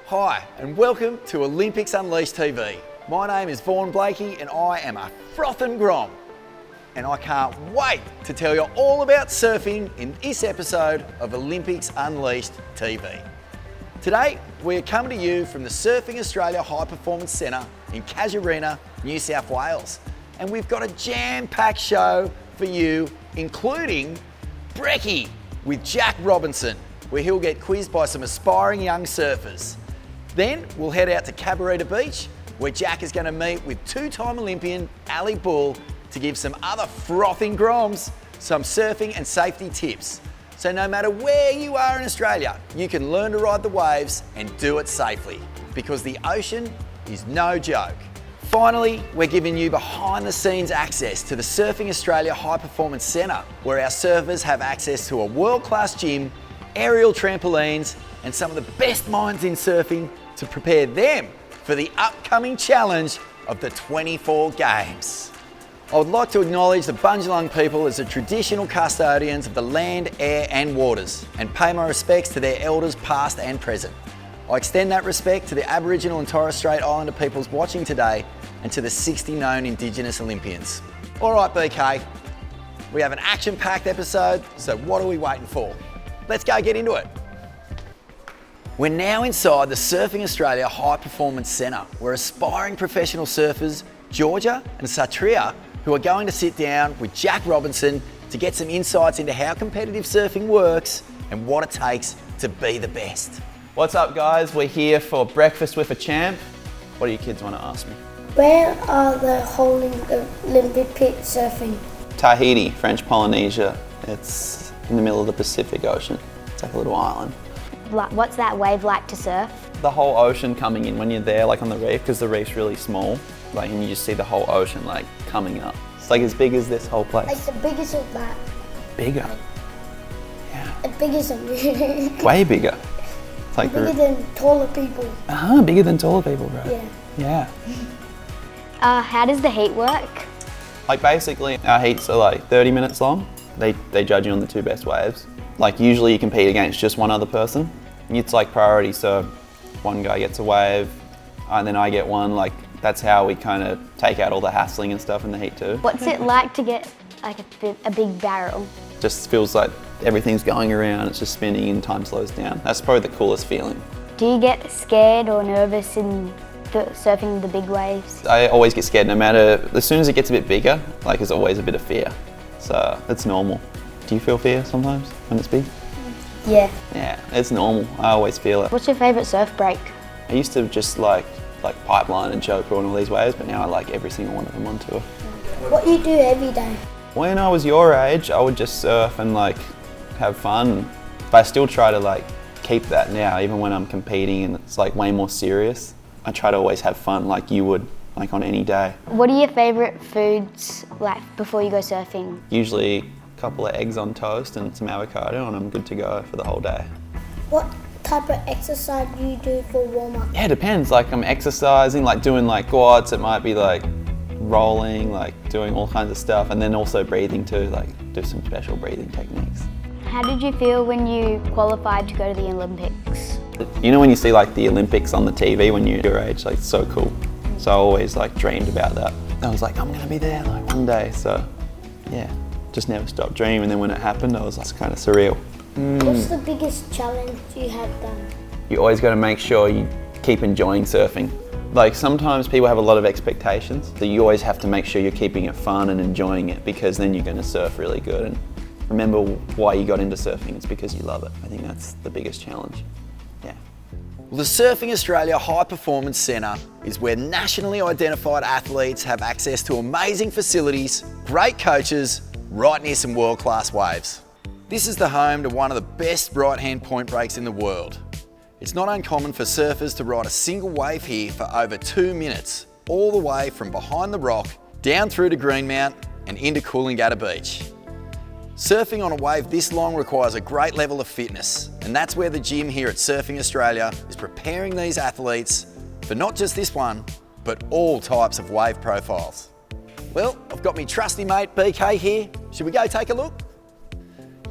Hi, and welcome to Olympics Unleashed TV. My name is Vaughan Blakey and I am a frothin' grom. And I can't wait to tell you all about surfing in this episode of Olympics Unleashed TV. Today, we're coming to you from the Surfing Australia High Performance Centre in Casuarina, New South Wales. And we've got a jam-packed show for you, including Brekkie with Jack Robinson, where he'll get quizzed by some aspiring young surfers. Then we'll head out to Cabarita Beach, where Jack is going to meet with two-time Olympian Ali Bull to give some other frothing groms some surfing and safety tips. So no matter where you are in Australia, you can learn to ride the waves and do it safely, because the ocean is no joke. Finally, we're giving you behind-the-scenes access to the Surfing Australia High Performance Centre, where our surfers have access to a world-class gym, aerial trampolines, and some of the best minds in surfing to prepare them for the upcoming challenge of the 24 Games. I would like to acknowledge the Bundjalung people as the traditional custodians of the land, air and waters, and pay my respects to their elders past and present. I extend that respect to the Aboriginal and Torres Strait Islander peoples watching today and to the 60 known Indigenous Olympians. All right, BK, we have an action-packed episode, so what are we waiting for? Let's go get into it. We're now inside the Surfing Australia High Performance Centre, where aspiring professional surfers Georgia and Satria, who are going to sit down with Jack Robinson to get some insights into how competitive surfing works and what it takes to be the best. What's up, guys? We're here for Breakfast with a Champ. What do you kids want to ask me? Where are they holding the Olympic pit surfing? Tahiti, French Polynesia. It's in the middle of the Pacific Ocean. It's like a little island. What's that wave like to surf? The whole ocean coming in when you're there, like on the reef, because the reef's really small, like, and you just see the whole ocean like coming up. It's like as big as this whole place. Like the biggest of that. Bigger. Yeah. The biggest of me. Way bigger. It's like bigger than taller people. Bigger than taller people, bro. Yeah. Yeah. How does the heat work? Like basically, our heats are like 30 minutes long. They judge you on the two best waves. Like usually you compete against just one other person. It's like priority, so one guy gets a wave and then I get one. Like that's how we kind of take out all the hassling and stuff in the heat too. What's it like to get like a big barrel? Just feels like everything's going around, it's just spinning and time slows down. That's probably the coolest feeling. Do you get scared or nervous in surfing the big waves? I always get scared no matter, as soon as it gets a bit bigger, like there's always a bit of fear. So it's normal. Do you feel fear sometimes when it's big? Yeah. Yeah, it's normal. I always feel it. What's your favourite surf break? I used to just like pipeline and choker and all these waves, but now I like every single one of them on tour. What you do every day? When I was your age, I would just surf and like have fun. But I still try to like keep that now, even when I'm competing and it's like way more serious. I try to always have fun like you would, like on any day. What are your favourite foods like before you go surfing? Usually a couple of eggs on toast and some avocado and I'm good to go for the whole day. What type of exercise do you do for warm-up? Yeah, it depends. Like I'm exercising, like doing like quads, it might be like rolling, like doing all kinds of stuff, and then also breathing too, like do some special breathing techniques. How did you feel when you qualified to go to the Olympics? You know when you see like the Olympics on the TV when you're your age, like it's so cool. So I always like dreamed about that. I was like, I'm gonna be there like one day, so yeah. Just never stopped dreaming, and then when it happened, I was like, kind of surreal. What's the biggest challenge you have done? You always got to make sure you keep enjoying surfing. Like sometimes people have a lot of expectations, so you always have to make sure you're keeping it fun and enjoying it, because then you're going to surf really good. And remember why you got into surfing, it's because you love it. I think that's the biggest challenge. Yeah. Well, the Surfing Australia High Performance Centre is where nationally identified athletes have access to amazing facilities, great coaches, right near some world-class waves. This is the home to one of the best right-hand point breaks in the world. It's not uncommon for surfers to ride a single wave here for over 2 minutes, all the way from behind the rock, down through to Greenmount and into Coolangatta Beach. Surfing on a wave this long requires a great level of fitness, and that's where the gym here at Surfing Australia is preparing these athletes for not just this one, but all types of wave profiles. Well, I've got my trusty mate BK here. Should we go take a look?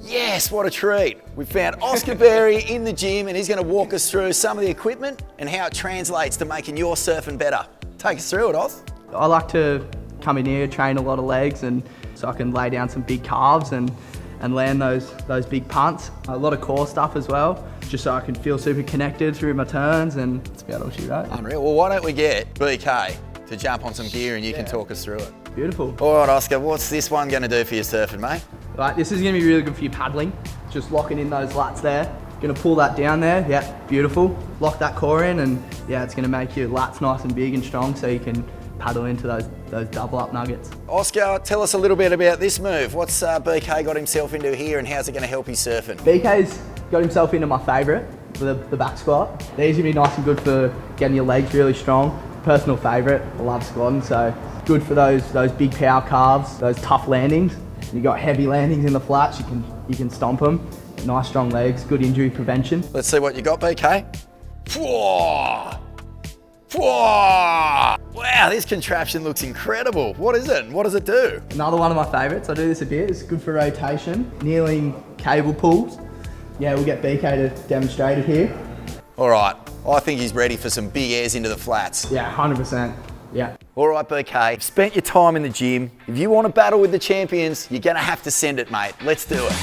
Yes, what a treat. We found Oscar Berry in the gym and he's going to walk us through some of the equipment and how it translates to making your surfing better. Take us through it, Oz. I like to come in here, train a lot of legs, and so I can lay down some big calves and land those big punts. A lot of core stuff as well, just so I can feel super connected through my turns and it's about all she wrote. Unreal. Well, why don't we get BK to jump on some gear and you can talk us through it. Beautiful. All right, Oscar, what's this one going to do for your surfing, mate? Right, this is going to be really good for your paddling. Just locking in those lats there. Going to pull that down there, yeah, beautiful. Lock that core in and yeah, it's going to make your lats nice and big and strong so you can paddle into those double up nuggets. Oscar, tell us a little bit about this move. What's BK got himself into here and how's it going to help his surfing? BK's got himself into my favourite, the back squat. These are going to be nice and good for getting your legs really strong. Personal favourite, I love squatting, so good for those big power calves, those tough landings. You got heavy landings in the flats, you can stomp them. Nice strong legs, good injury prevention. Let's see what you got, BK. Wow, this contraption looks incredible. What is it? What does it do? Another one of my favourites, I do this a bit, it's good for rotation. Kneeling cable pulls. Yeah, we'll get BK to demonstrate it here. All right, I think he's ready for some big airs into the flats. Yeah, 100%, yeah. All right, BK, you've spent your time in the gym. If you want to battle with the champions, you're going to have to send it, mate. Let's do it.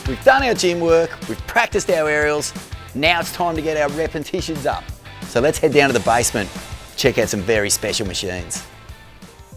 We've done our gym work, we've practiced our aerials. Now it's time to get our repetitions up. So let's head down to the basement, check out some very special machines.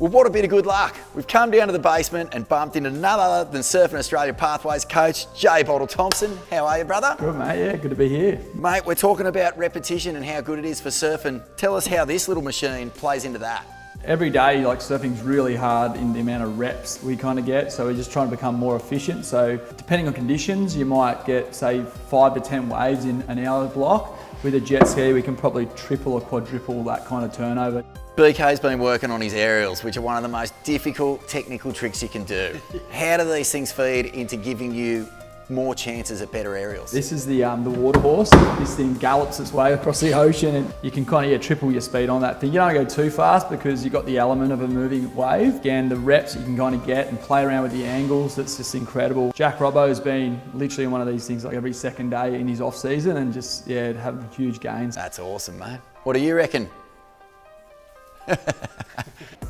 Well, what a bit of good luck. We've come down to the basement and bumped into none other than Surfing Australia Pathways coach, Jay Bottle Thompson. How are you, brother? Good, mate. Yeah, good to be here. Mate, we're talking about repetition and how good it is for surfing. Tell us how this little machine plays into that. Every day, like, surfing's really hard in the amount of reps we kind of get, so we're just trying to become more efficient. So depending on conditions, you might get, say, 5 to 10 waves in an hour block. With a jet ski, we can probably triple or quadruple that kind of turnover. BK's been working on his aerials, which are one of the most difficult technical tricks you can do. How do these things feed into giving you more chances at better aerials? This is the water horse. This thing gallops its way across the ocean and you can kind of triple your speed on that thing. You don't go too fast because you've got the element of a moving wave. Again, the reps you can kind of get and play around with the angles, that's just incredible. Jack Robbo's been literally in one of these things like every second day in his off season and just, yeah, having huge gains. That's awesome, mate. What do you reckon?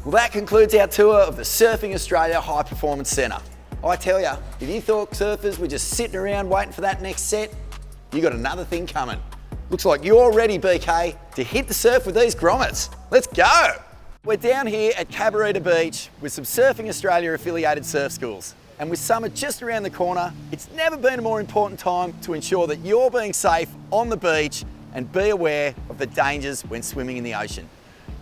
Well, that concludes our tour of the Surfing Australia High Performance Centre. I tell you, if you thought surfers were just sitting around waiting for that next set, you got another thing coming. Looks like you're ready, BK, to hit the surf with these grommets. Let's go. We're down here at Cabarita Beach with some Surfing Australia affiliated surf schools. And with summer just around the corner, it's never been a more important time to ensure that you're being safe on the beach and be aware of the dangers when swimming in the ocean.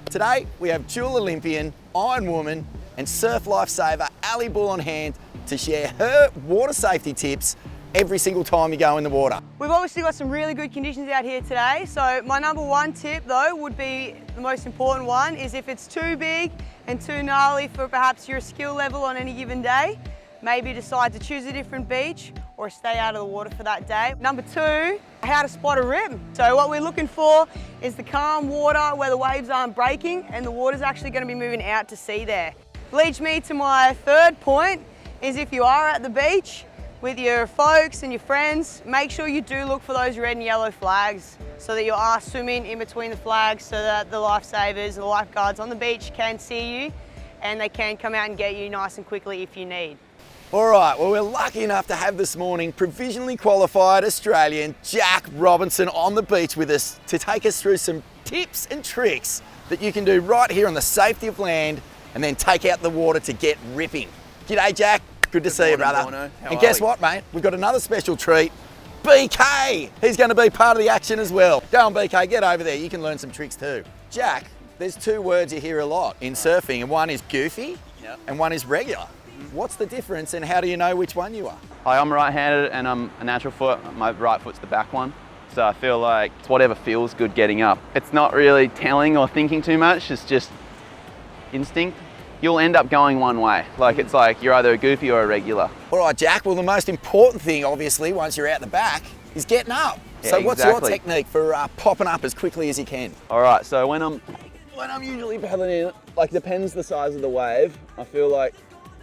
Today, we have dual Olympian, Iron Woman, and surf lifesaver Ali Bull on hand to share her water safety tips every single time you go in the water. We've obviously got some really good conditions out here today, so my number one tip though would be the most important one is if it's too big and too gnarly for perhaps your skill level on any given day, maybe decide to choose a different beach or stay out of the water for that day. Number two, how to spot a rip. So what we're looking for is the calm water where the waves aren't breaking and the water's actually going to be moving out to sea there. Leads me to my third point is if you are at the beach with your folks and your friends, make sure you do look for those red and yellow flags so that you are swimming in between the flags so that the lifesavers, the lifeguards on the beach can see you and they can come out and get you nice and quickly if you need. All right, well, we're lucky enough to have this morning provisionally qualified Australian Jack Robinson on the beach with us to take us through some tips and tricks that you can do right here on the safety of land and then take out the water to get ripping. G'day, Jack. Good to see you, brother. And guess what, mate? We've got another special treat. BK! He's going to be part of the action as well. Go on, BK, get over there. You can learn some tricks too. Jack, there's two words you hear a lot in surfing, and one is goofy and one is regular. What's the difference and how do you know which one you are? Hi, I'm right-handed and I'm a natural foot. My right foot's the back one. So I feel like it's whatever feels good getting up. It's not really telling or thinking too much, it's just instinct. You'll end up going one way. Like it's like you're either a goofy or a regular. All right, Jack, well the most important thing obviously once you're out the back is getting up. So what's your technique for popping up as quickly as you can? All right, so when I'm when I'm usually paddling in, like depends the size of the wave. I feel like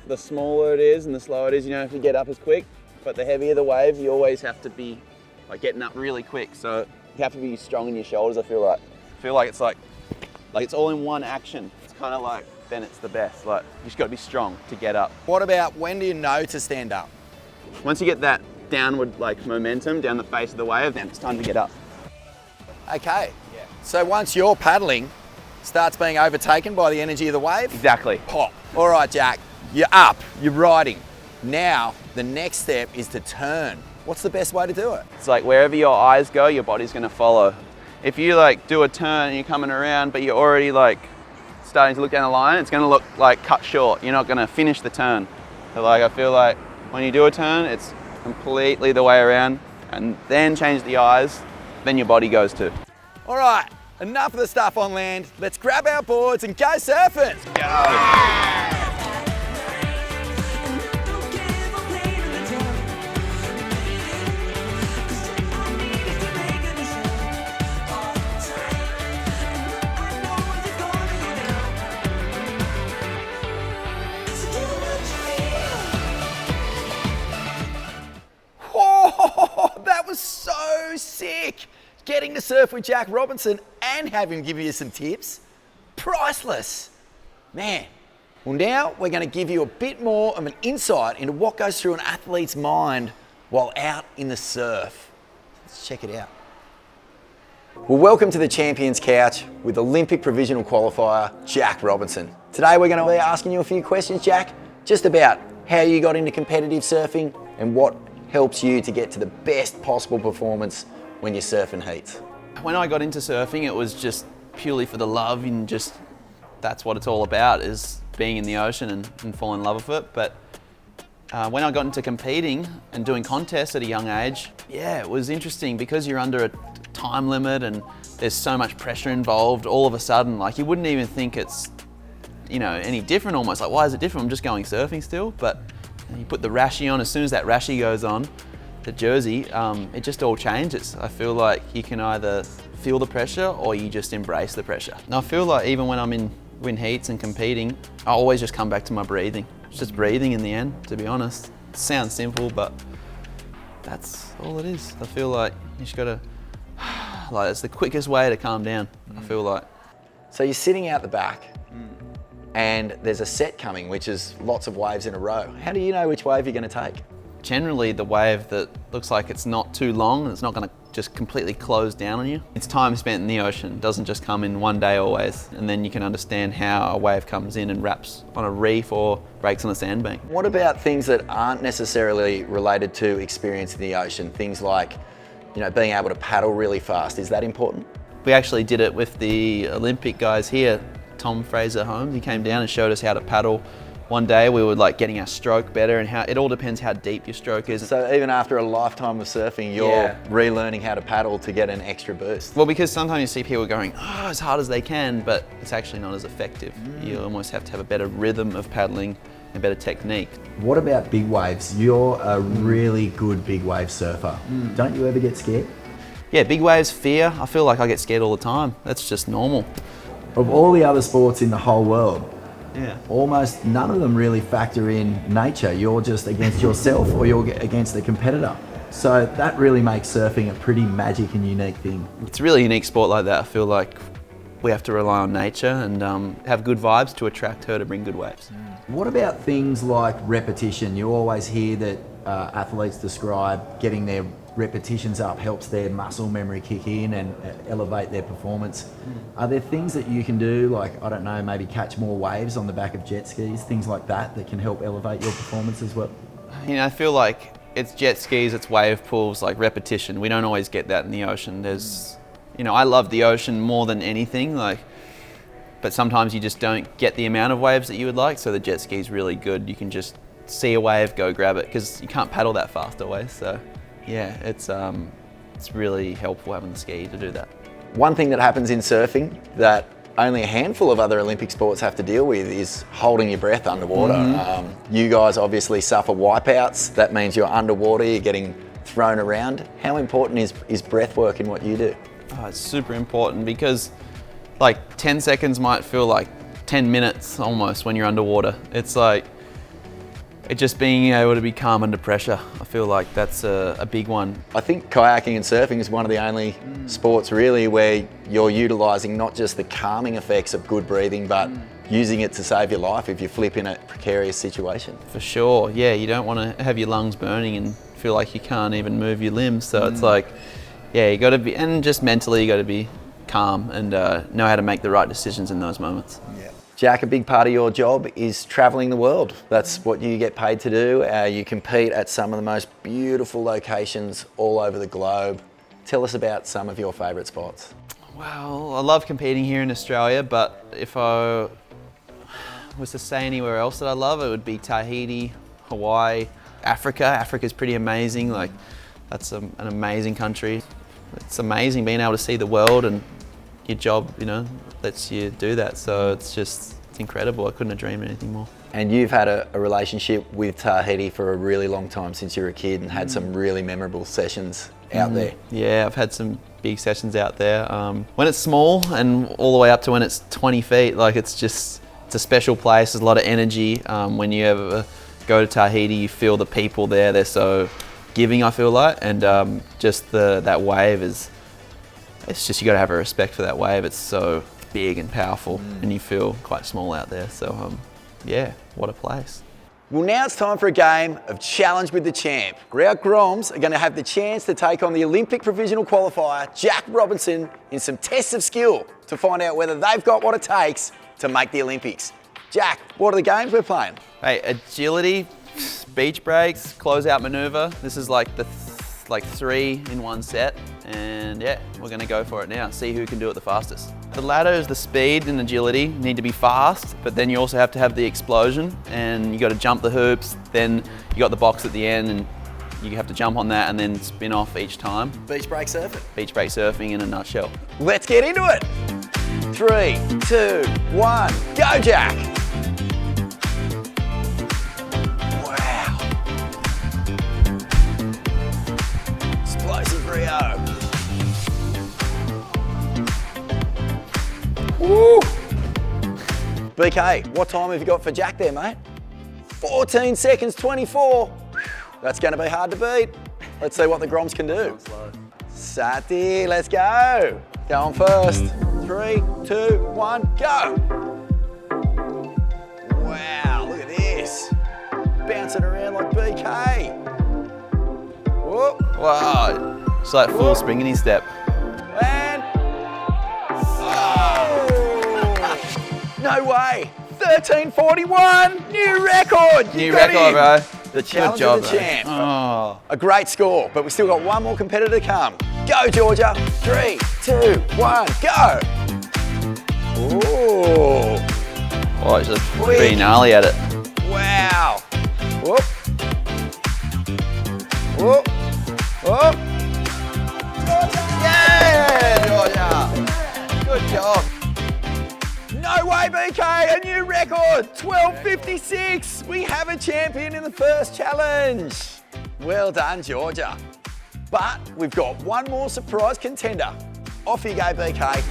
the smaller it is and the slower it is, you don't have to get up as quick. But the heavier the wave, you always have to be like getting up really quick. So you have to be strong in your shoulders, I feel like. It's like it's all in one action. It's kind of like, then it's the best. Like, you just got to be strong to get up. What about when do you know to stand up? Once you get that downward like momentum down the face of the wave, then it's time to get up. Okay. Yeah. So once your paddling starts being overtaken by the energy of the wave, Exactly. pop. All right, Jack, you're up, you're riding. Now, the next step is to turn. What's the best way to do it? It's like wherever your eyes go, your body's going to follow. If you like do a turn and you're coming around, but you're already like starting to look down the line, it's going to look like cut short. You're not going to finish the turn. So like I feel like when you do a turn, it's completely the way around, and then change the eyes, then your body goes too. All right, enough of the stuff on land. Let's grab our boards and go surfing. Whoa, that was so sick. Getting to surf with Jack Robinson and have him give you some tips, priceless. Man, well now we're going to give you a bit more of an insight into what goes through an athlete's mind while out in the surf. Let's check it out. Well, welcome to the Champions Couch with Olympic provisional qualifier, Jack Robinson. Today we're going to be asking you a few questions, Jack, just about how you got into competitive surfing and what helps you to get to the best possible performance when you're surfing heats. When I got into surfing, it was just purely for the love, and just that's what it's all about, is being in the ocean and fall in love with it. But when I got into competing and doing contests at a young age, yeah, it was interesting because you're under a time limit and there's so much pressure involved. All of a sudden, like, you wouldn't even think it's, you know, any different almost. Like, why is it different? I'm just going surfing still. But you put the rashie on, as soon as that rashie goes on, the jersey, it just all changes. I feel like you can either feel the pressure or you just embrace the pressure. And I feel like even when I'm in heats and competing, I always just come back to my breathing. It's just breathing in the end, to be honest. It sounds simple, but that's all it is. I feel like you just gotta, like, it's the quickest way to calm down, I feel like. So you're sitting out the back and there's a set coming, which is lots of waves in a row. How do you know which wave you're going to take? Generally, the wave that looks like it's not too long and it's not going to just completely close down on you. It's time spent in the ocean. It doesn't just come in one day always. And then you can understand how a wave comes in and wraps on a reef or breaks on a sandbank. What about things that aren't necessarily related to experience in the ocean? Things like, you know, being able to paddle really fast. Is that important? We actually did it with the Olympic guys here. Tom Fraser Holmes, he came down and showed us how to paddle. One day we were like getting our stroke better, and how it all depends how deep your stroke is. So even after a lifetime of surfing, you're relearning how to paddle to get an extra boost. Well, because sometimes you see people going as hard as they can, but it's actually not as effective. You almost have to have a better rhythm of paddling and better technique. What about big waves? You're a really good big wave surfer. Don't you ever get scared? Yeah, big waves, fear. I feel like I get scared all the time. That's just normal. Of all the other sports in the whole world, Yeah. almost none of them really factor in nature. You're just against yourself or you're against the competitor. So that really makes surfing a pretty magic and unique thing. It's a really unique sport like that. I feel like we have to rely on nature and have good vibes to attract her to bring good waves. What about things like repetition? You always hear that athletes describe getting their repetitions up helps their muscle memory kick in and elevate their performance. Are there things that you can do, like, I don't know, maybe catch more waves on the back of jet skis, things like that, that can help elevate your performance as well? You know, I feel like it's jet skis, it's wave pools, like repetition. We don't always get that in the ocean. There's, you know, I love the ocean more than anything, like, but sometimes you just don't get the amount of waves that you would like, so the jet ski is really good. You can just see a wave, go grab it, because you can't paddle that fast always, so yeah, it's really helpful having the ski to do that. One thing that happens in surfing that only a handful of other Olympic sports have to deal with is holding your breath underwater. You guys obviously suffer wipeouts. That means you're underwater, you're getting thrown around. How important is breath work in what you do? Oh, it's super important because, like 10 seconds might feel like 10 minutes almost when you're underwater. It's like, it just being able to be calm under pressure. I feel like that's a big one. I think kayaking and surfing is one of the only sports really where you're utilising not just the calming effects of good breathing, but using it to save your life if you flip in a precarious situation. For sure, yeah, you don't want to have your lungs burning and feel like you can't even move your limbs. So it's like, yeah, you got to be, and just mentally you got to be calm and know how to make the right decisions in those moments. Yeah. Jack, a big part of your job is travelling the world. That's what you get paid to do. You compete at some of the most beautiful locations all over the globe. Tell us about some of your favourite spots. Well, I love competing here in Australia, but if I was to say anywhere else that I love, it would be Tahiti, Hawaii, Africa. Africa's pretty amazing. Like, that's an amazing country. It's amazing being able to see the world, and your job, you know, lets you do that. So it's incredible. I couldn't have dreamed anything more. And you've had a relationship with Tahiti for a really long time, since you were a kid, and had some really memorable sessions out there. Yeah, I've had some big sessions out there. When it's small and all the way up to when it's 20 feet, like it's a special place. There's a lot of energy. When you ever go to Tahiti, you feel the people there. They're so giving, I feel like, and just that wave it's just, you got to have a respect for that wave. It's so big and powerful, and you feel quite small out there. So yeah, what a place. Well, now it's time for a game of Challenge with the Champ, where our Groms are going to have the chance to take on the Olympic provisional qualifier, Jack Robinson, in some tests of skill to find out whether they've got what it takes to make the Olympics. Jack, what are the games we're playing? Hey, agility, beach breaks, close-out maneuver. This is like the 3 in one set, and yeah, we're gonna go for it now, see who can do it the fastest. The ladder is the speed and agility. You need to be fast, but then you also have to have the explosion, and you got to jump the hoops, then you got the box at the end, and you have to jump on that and then spin off each time. Beach break surfing. Beach break surfing in a nutshell. Let's get into it. 3, 2, 1, go Jack! Wow. Explosive Rio. Woo! BK, what time have you got for Jack there, mate? 14 seconds, 24. That's going to be hard to beat. Let's see what the Groms can do. Sati, let's go. Go on first. 3, 2, 1, go. Wow, look at this. Bouncing around like BK. Whoop. Wow, it's like full springing step. And, oh! No way. 13:41, new record. New record, bro. The challenge Good job, of the bro. champ. Oh. A great score, but we've still got one more competitor to come. Go, Georgia. 3, 2, 1, go. Ooh. Oh, he's pretty gnarly at it. Wow. Whoop. Whoop. Whoop. Yeah, Georgia. Good job. No way, BK, a new record, 12:56. We have a champion in the first challenge. Well done, Georgia. But we've got one more surprise contender. Off you go, BK.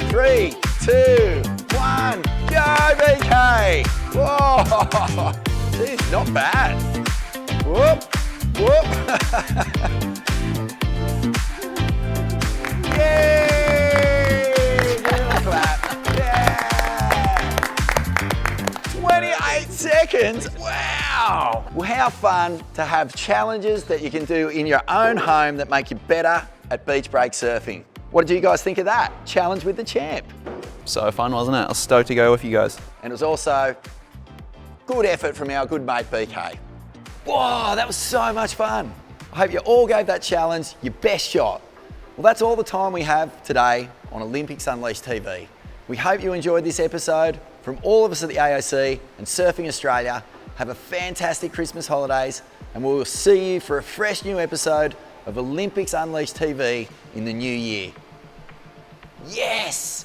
3, 2, 1, go, BK. Whoa, geez, not bad. Whoop, whoop. Yay! Give him a clap. Yeah! 28 seconds. Wow! Well, how fun to have challenges that you can do in your own home that make you better at beach break surfing. What did you guys think of that? Challenge with the champ. So fun, wasn't it? I was stoked to go with you guys. And it was also good effort from our good mate BK. Whoa, that was so much fun. I hope you all gave that challenge your best shot. Well, that's all the time we have today on Olympics Unleashed TV. We hope you enjoyed this episode. From all of us at the AOC and Surfing Australia, have a fantastic Christmas holidays, and we will see you for a fresh new episode of Olympics Unleashed TV in the new year. Yes!